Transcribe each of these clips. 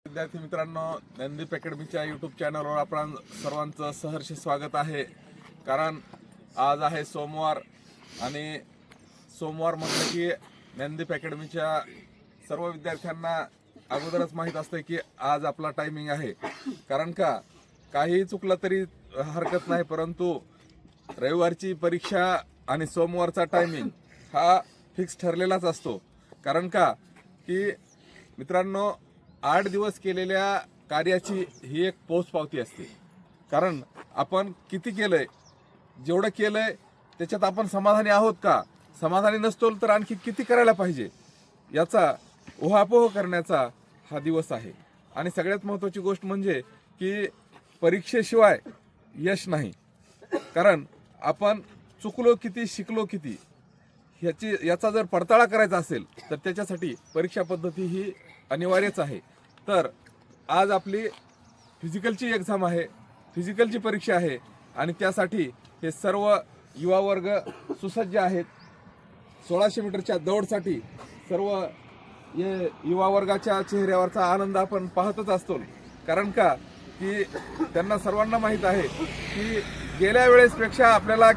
विद्यार्थी मित्रांनो, ज्ञानदीप अकॅडमीच्या यूट्यूब चॅनलवर आपण सर्वांचं सहर्ष स्वागत आहे. कारण आज आहे सोमवार आणि सोमवार म्हटलं की ज्ञानदीप अकॅडमीच्या सर्व विद्यार्थ्यांना अगोदरच माहीत असतं की आज आपला टायमिंग आहे. कारण का काही चुकलं तरी हरकत नाही, परंतु रविवारची परीक्षा आणि सोमवारचा टायमिंग हा फिक्स ठरलेलाच असतो. कारण का की मित्रांनो, 8 दिवस केलेल्या कार्याची ही एक पोचपावती असते. कारण आपण किती केलंय, जेवढं केलंय त्याच्यात आपण समाधानी आहोत का, समाधानी नसतो तर आणखी किती करायला पाहिजे याचा उहापोह करण्याचा हा दिवस आहे. आणि सगळ्यात महत्त्वाची गोष्ट म्हणजे की परीक्षेशिवाय यश नाही. कारण आपण चुकलो किती, शिकलो किती याचा जर पडताळा करायचा असेल तर त्याच्यासाठी परीक्षा पद्धती ही अनिवार्यच आहे. तर आज आपली फिजिकलची एक्झाम आहे, फिजिकलची परीक्षा आहे आणि त्यासाठी हे सर्व युवा वर्ग सुसज्ज आहेत. 1600 मीटरच्या दौडसाठी सर्व युवा वर्गाच्या चेहऱ्यावरचा आनंद आपण पाहतच असतो. कारण का की त्यांना सर्वांना माहीत आहे की गेल्या वेळेसपेक्षा आपल्याला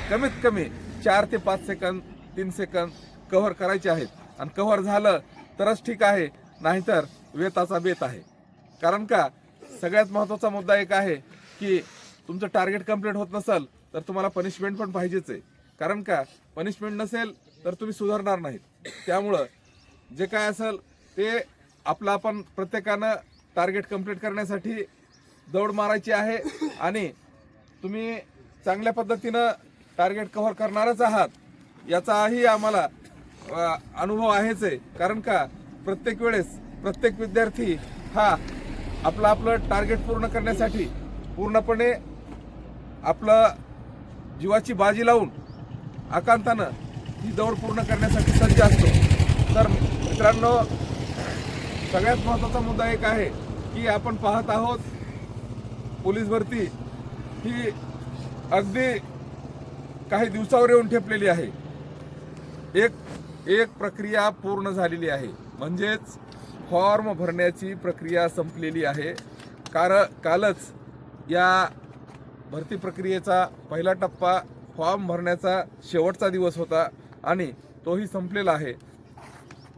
कमीत कमी 4 ते 5 सेकंद 3 सेकंद कव्हर करायचे आहेत. आणि कव्हर झालं तरच ठीक आहे, नाहीतर वेताचा बेत आहे. कारण का सगळ्यात महत्त्वाचा मुद्दा एक आहे की तुमचं टार्गेट कंप्लीट होत नसेल तर तुम्हाला पनिशमेंट पण पाहिजेच आहे. कारण का पनिशमेंट नसेल तर तुम्ही सुधारणार नाहीत. त्यामुळं जे काय असेल ते आपलं आपण प्रत्येकानं टार्गेट कंप्लीट करण्यासाठी दौड मारायची आहे. आणि तुम्ही चांगल्या पद्धतीनं टार्गेट कव्हर करणारच आहात याचाही आम्हाला अनुभव आहेच आहे. कारण का प्रत्येक वेळेस प्रत्येक विद्यार्थी हा आपलं टार्गेट पूर्ण करण्यासाठी पूर्णपणे आपलं जीवाची बाजी लावून आकांतानं ही दौड पूर्ण करण्यासाठी सज्ज असतो. तर मित्रांनो, सगळ्यात महत्त्वाचा मुद्दा एक आहे की आपण पाहत आहोत पोलीस भरती ही अगदी काही दिवसावर येऊन ठेपलेली आहे. एक प्रक्रिया पूर्ण झालेली आहे, म्हणजेच फॉर्म भरण्याची प्रक्रिया संपलेली आहे. कालच या भरती प्रक्रियेचा पहिला टप्पा फॉर्म भरण्याचा शेवटचा दिवस होता आणि तोही संपलेला आहे.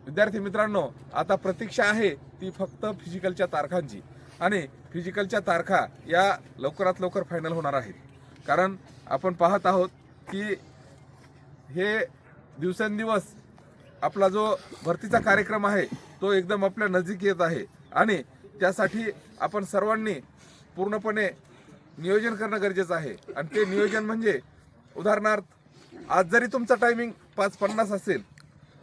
विद्यार्थी मित्रांनो, आता प्रतीक्षा आहे ती फक्त फिजिकलच्या तारखांची. आणि फिजिकलच्या तारखा या लवकरात लवकर फायनल होणार आहेत. कारण आपण पाहत आहोत की हे दिवसेंदिवस आपला जो भरतीचा कार्यक्रम आहे तो एकदम आपल्या नजीक येत आहे. आणि त्यासाठी आपण सर्वांनी पूर्णपणे नियोजन करणं गरजेचं आहे. आणि ते नियोजन म्हणजे उदाहरणार्थ, आज जरी तुमचा टायमिंग 5:50 असेल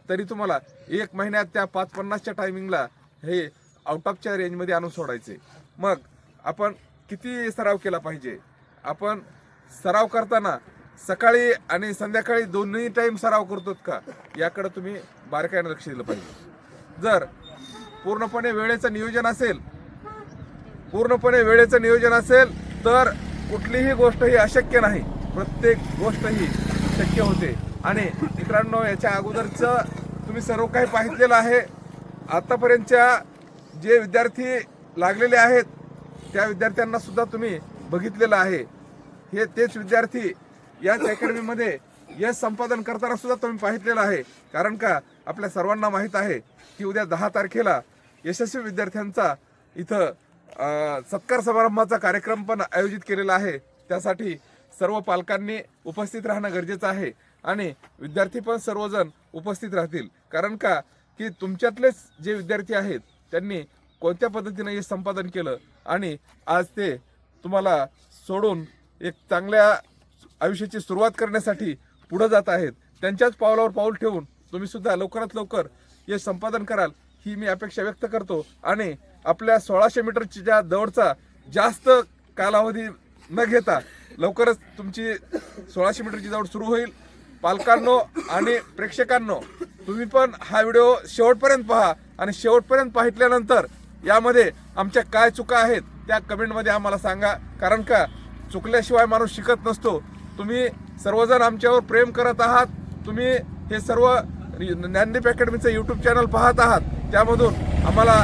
तरी तुम्हाला 1 महिन्यात त्या 5:50च्या टायमिंगला हे आउट ऑफच्या रेंजमध्ये आणून सोडायचे. मग आपण किती सराव केला पाहिजे, आपण सराव करताना सकाळी आणि संध्याकाळी दोन्ही टाइम सराव करतो का याकडे तुम्ही बारकाईने लक्ष दिलं पाहिजे. जर पूर्णपणे वेळेचं नियोजन असेल तर कुठलीही गोष्ट ही अशक्य नाही, प्रत्येक गोष्ट ही शक्य होते. आणि मित्रांनो, याच्या अगोदरचं तुम्ही सर्व काही पाहिलेलं आहे. आतापर्यंतच्या जे विद्यार्थी लागलेले आहेत त्या विद्यार्थ्यांना सुद्धा तुम्ही बघितलेलं आहे. हे तेच विद्यार्थी याच अकॅडमीमध्ये यश संपादन करताना सुद्धा तुम्ही पाहिलेलं आहे. कारण का आपल्या सर्वांना माहीत आहे की उद्या 10 तारखेला यशस्वी विद्यार्थ्यांचा इथं सत्कार समारंभाचा कार्यक्रम पण आयोजित केलेला आहे. त्यासाठी सर्व पालकांनी उपस्थित राहणं गरजेचं आहे आणि विद्यार्थी पण सर्वजण उपस्थित राहतील. कारण का की तुमच्यातलेच जे विद्यार्थी आहेत त्यांनी कोणत्या पद्धतीने यश संपादन केलं आणि आज ते तुम्हाला सोडून एक चांगल्या आयुष्याची सुरुवात करण्यासाठी पुढे जात आहेत. त्यांच्याच पावलावर पाऊल ठेवून तुम्ही सुद्धा लवकरात लवकर यश संपादन कराल ही मी अपेक्षा व्यक्त करतो. आणि आपल्या 1600 मीटरच्या दौडचा जास्त कालावधी न घेता लवकरच तुमची 1600 मीटरची दौड सुरू होईल. पालकांनो आणि प्रेक्षकांनो, तुम्ही पण हा व्हिडिओ शेवटपर्यंत पहा आणि शेवटपर्यंत पाहिल्यानंतर यामध्ये आमच्या काय चुका आहेत त्या कमेंटमध्ये आम्हाला सांगा. कारण का चुकल्याशिवाय माणूस शिकत नसतो. तुम्ही सर्वजण आमच्यावर प्रेम करत आहात, तुम्ही हे सर्व ज्ञानदीप अकॅडमीचं यूट्यूब चॅनल पाहत आहात, त्यामधून आम्हाला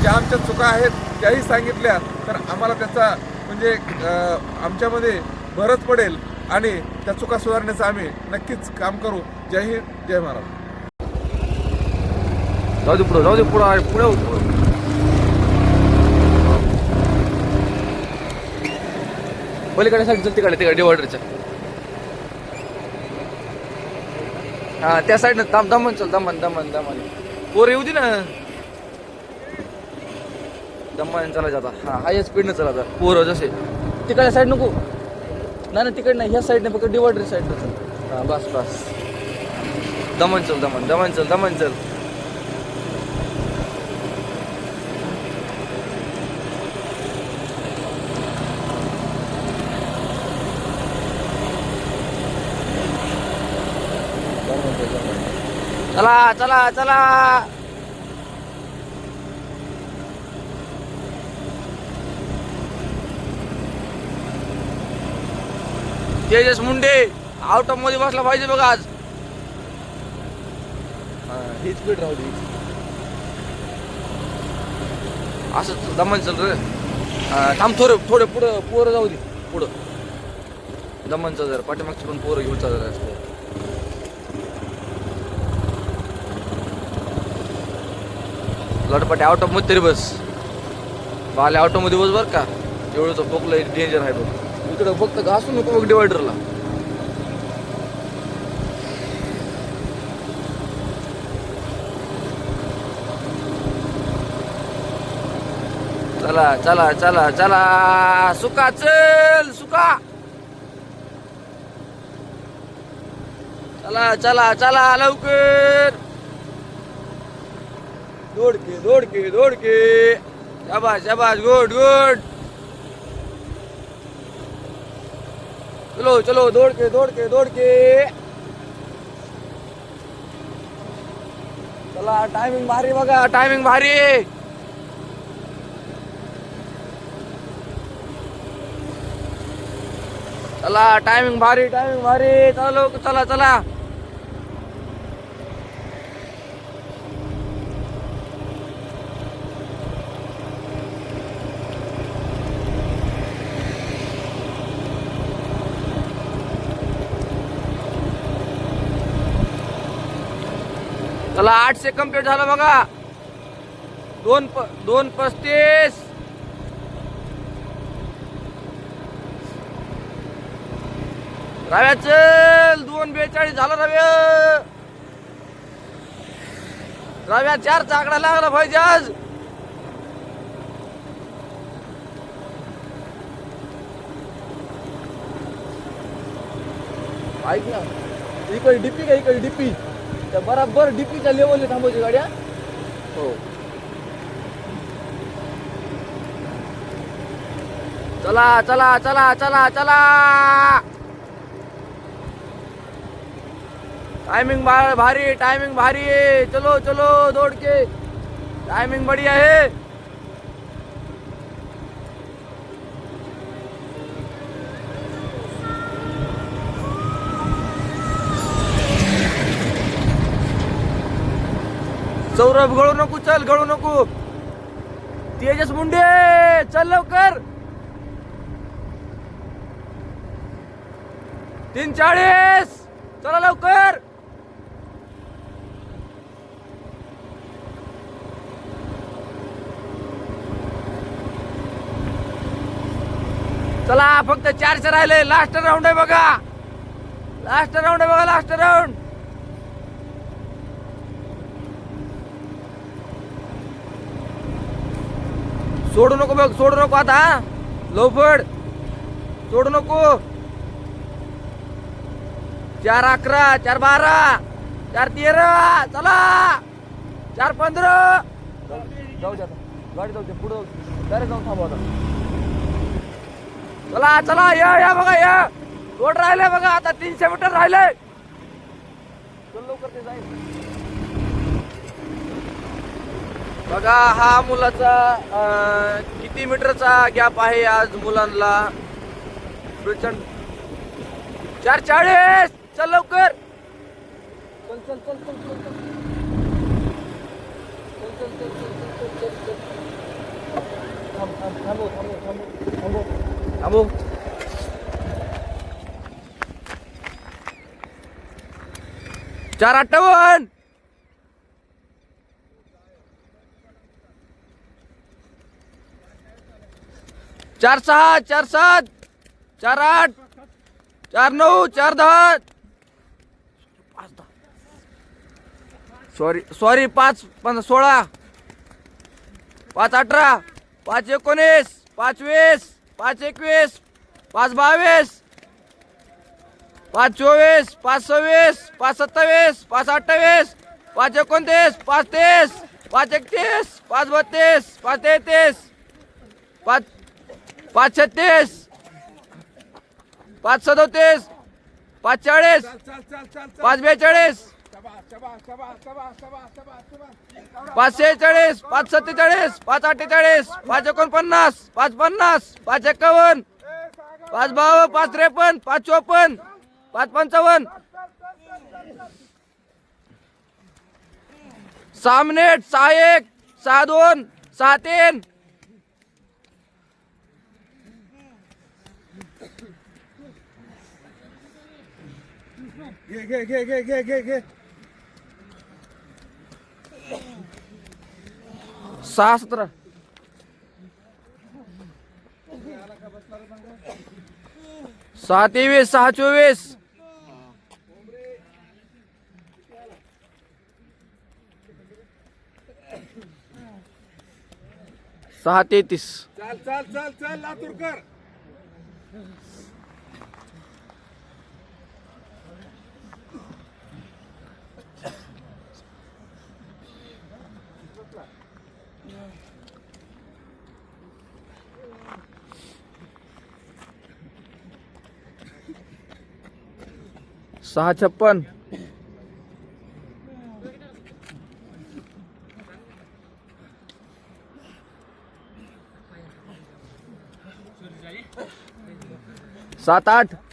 ज्या आमच्या चुका आहेत त्याही सांगितल्या तर आम्हाला त्याचा म्हणजे आमच्यामध्ये भरच पडेल आणि त्या चुका सुधारण्याचं आम्ही नक्कीच काम करू. जय हिंद, जय महाराष्ट्र. जाऊ दे पुढं पलीकडे साईड चल तिकडे डिवायडरच्या. हा त्या साईडनं दमन चल दमन पोर येऊ दे ना. दमन चालायचं आता. हा हाय स्पीडनं चला आता. पोरं जसे तिकडे साईड नको नाही तिकडे नाही ह्या साईडने फक्त डिवायडर साईडनं चल. हा बस दमन चल. चला तेजस मुंडे आउट ऑफ मध्ये बसला पाहिजे बघा आज. ही स्पीड राहू दे असं दमन चल रे. थांब थोडे पुढं पोरं जाऊ दे पुढं दमनचं जर पाठीमागचं पण पोरं घेऊन चालत असते. लटपटे आउट ऑफ मध्ये तरी बस. बाले आउट ऑफ मध्ये बस बर का. एवढं बोकलं डेंजर आहे बघ. इकडं फक्त घासू नको बघ डिवायडरला. चला सुका चल सुका. चला लवकर. दोडके शाबाश गुड. चलो दोडके. चला टायमिंग भारी बघा. चला टायमिंग भारी. चला चला 8 कंप्लीट झालं बघा. 2:35. राव्या चल 2:42 झालं राव्या 4 आकडा लागला पाहिजे आज. ऐक ना इकडे डीपी त्या बराबर डीपीच्या लेवलला थांबायची गाड्या. हो चला. टाइमिंग भारी. चलो दौड़ के टाइमिंग बढ़िया है. सौरभ गळू नको. तेजस मुंडे चल लवकर. 3:40 चला लवकर. चला फक्त 400 राहिले. लास्ट राऊंड आहे बघा. Last round. सोडू नको आता. लोफड सोडू नको. 4:11 4:12 4:13 चला. 4:15 जाऊ दे आता. गाडी जाऊ दे पुढं डायरेक्ट जाऊन थांबवा आता. चला या बघा या. रोड राहिले बघा आता. 300 मीटर राहिले. चल लवकर ते जाईल बघा. हा मुलाचा किती मीटरचा गॅप आहे आज मुलांना. प्रचंड. 4:40 चल लवकर. चल. थांबू. 458. 46, 47, 48, 49, 410. सॉरी 5, 16, 5, 18, 5, 19, 5, 20, 5, 21, 5, 22, 5, 24, 5, 26, 5, 27, 5, 28, 5, 29, 5, 30, 5, 31, 5, 32, 5, 33, 5, 5, 36, 5, 37, 5, 40, 5, 42, 5, 46, 5, 47, 5, 48, 5, 49, 5, 50, 5, 51, 5, 52, 5, 53, 5, 54, 5, 55. 6 मिनिट. 6, 1, 6, 2, 6, 3. घे 6, 17. 6, 23, 6, 24. 6, 33. चल लातूरकर. सहा 56. 7, 8.